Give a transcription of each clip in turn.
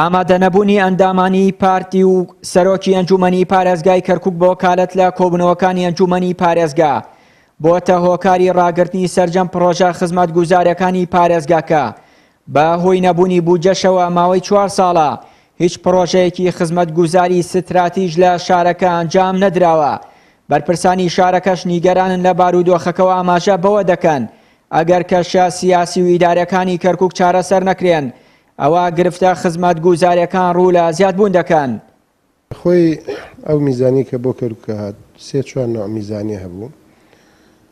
ئامادەنەبوونی ئەندامانی پارتی و سەرۆکی ئەنجومەنی پارێزگای کەرکووک بۆ وەکالەت لە کۆبوونەوەکانی ئەنجومەنی پارێزگا بۆتە هۆکاری ڕاگررتنی سەرجەم پرۆژە خزمەتگوزاریەکانی پارێزگاکە بە هۆی نەبوونی بوجەشەوە ماوەی 4 ساڵە هیچ پرۆژەیەکی خزمەتگوزاری استراتیژ لە شارەکە ئەنجام نەدراوە. بەرپرسانی شارەکەش نیگەرانن لە بارودۆخەکەەوە ئاماژە بەوە دەکەن ئەگەر کەشە سیاسی و ئیدارەکانی کەرکووک چارەسەر نەکرێن ئەوە گرفتە خزمەتگوزاریەکان ڕوو لە زیادبوون دەکەن. خۆی ئەو میزانی کە بۆ کەرکووک هات 3-4 نوع میزانی هەبوو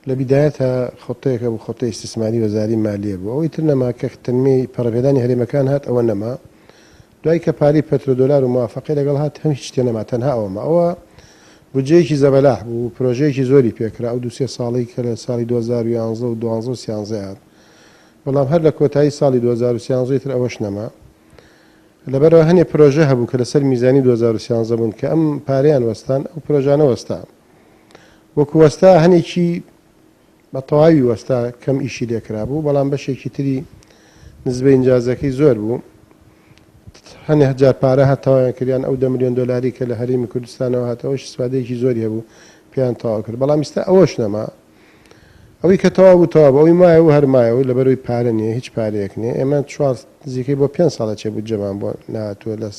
لە بیدایەتە خۆتەیەکە بوو خۆتەی استثماری وەزاری مالیە بوو ئەوەی تر نەما کە تەنمەی پەڕەپێدانی هەرێمەکان هات ئەوە نەما دوای کە پاری پەترۆدۆلار و موافقەی لەگەڵ هات هەم هیچ شتێ نەما تەنها ئەوەمە ئەوە بودجەیەکی زەبەلاح بوو پرۆژەیەکی زۆری پێکرا ئەو 2-3 ساڵی کە لە ساڵی 2011 و 2013 هات بەڵام هەر لە کۆتایی ساڵی 2013 تر ئەوەش نەما لەبەرەوە هەنێ پرۆژە هەبوو کە لەسەر میزانی 2013 بوون کە ئەم پارەیان وەستان ئەو پرۆژانە وەستا وەکو وەستا هەنێکی بە تەواوی وەستا کەم ئیشی لێکرا بوو بەڵام بەشێکی تری نزبەی ئینجازەکەی زۆر بوو هەنێ هەجار پارە هەتاوایان کردیان ئەو 10 ملیۆن دۆلاری کە لە هەرێمی کوردستانەوە هاتەوەش سوادەیەکی زۆری هەبوو پێیان تەواو کرد بەڵام ئێستا ئەوەش نەما ئەوەی کە تەواو بوو تەواو ئەوی مایە و هەرمایەوە لەبەرەوەی پارە نییە هیچ پارەیەک نییە ئێمە نزیکەی بۆ 5 ساڵە چێ بوو جەمان بۆ نهاتووە لەس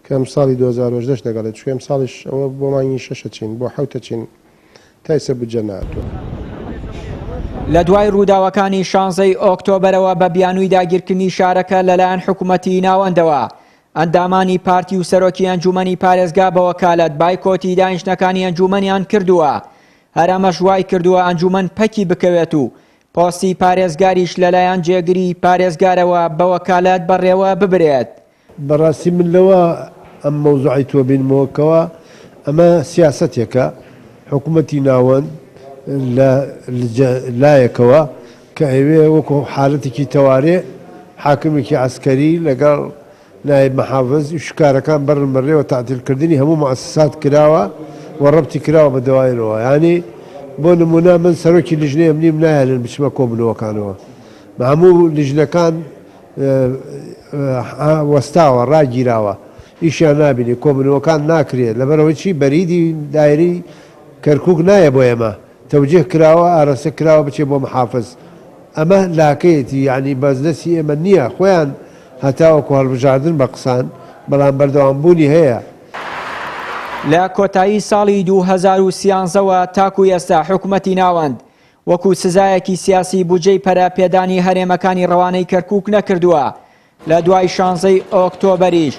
کەم ساڵی 2010 دەگەڵێت چێم ساڵیش ئەوە بۆ مانگی 6 چین بۆ 7 چین تایسە بودجە نهاتووە. لە دوای ڕووداوەکانی 16 ئۆکتۆبەرەوە بە بیانووی داگیرکردنی شارەکە لەلایەن حکوومەتی ناوەندەوە ئەندامانی پارتی و سەرۆکی ئەنجومەنی پارێزگا بە وەکالەت بایکۆتی دانیشتەکانی ئەنجومەنیان کردووە. هەرەمەش وای کردووە ئەنجومەن پەکی بکەوێت و پۆستی پارێزگاریش لەلایەن جێگری پارێزگارەوە بە وەکالەت بەڕێوە ببرێت. بەڕاستی من لەوە ئەم مەوزوعی تۆ بینمەوەکەوە ئەمە سیاسەتێکە حکوومەتی ناوەند لایەکەوە کە ئەوێ وەکو حالەتێکی تەوارێ حاکمێکی عسکەری لەگەڵ نایب مەحافز شکارەکان بەڕێوە تعتیلکردنی هەموو مؤسسات کراوە و ڕەبتی کراوە بە دەوایرەوە ینی بۆ نمونە من سەرۆکی لیژنەیەم نیم نایەنن بچمە کۆبوونەوەکانەوە بە هەموو لیژنەکان وەستاوە ڕاگیراوە ئیشیان نابینی کۆبوونەوەکان ناکرێت لەبەرەوەی چی بەریدی دایری کەرکووک نایە بۆ ئێمە تەوجێه کراوە ئارەسە کراوە بچێ بۆ محافظ ئەمە لاکەیەتی یعنی بەزدەستی ئێمە نییە خۆیان هەتاوەکو هەڵبژاردن بە قسان بەڵام بەردەوامبوونی هەیە. لە کۆتایی ساڵی 2013ەوە تاکو ئێستا حکوومەتی ناوەند وەکو سزایەکی سیاسی بودجەی پەرەپێدانی هەرێمەکانی ڕەوانەی کەرکووک نەکردووە. لە دوای 16 ئۆکتۆبەریش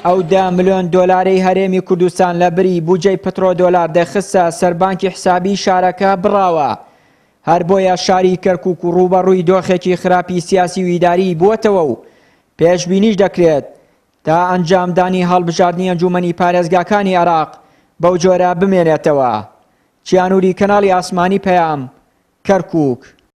ئەو 10 ملیۆن دۆلارەی هەرێمی کوردستان لە بری بودجەی پترۆدۆلار دەخستە سەربانکی حسابی شارەکە بڕاوە. هەر بۆیە شاری کەرکووک و ڕوبەڕووی دۆخێکی خراپی سیاسی و ئیداری بووەتەوە و پێشبینیش دەکرێت تا ئەنجامدانی هەڵبژاردننی ئەنجومەنی پارێزگاکانی عێراق بەو جۆرە بمێنێتەوە. چیانووری کەناڵی ئاسمانی پەیام کەرکووک.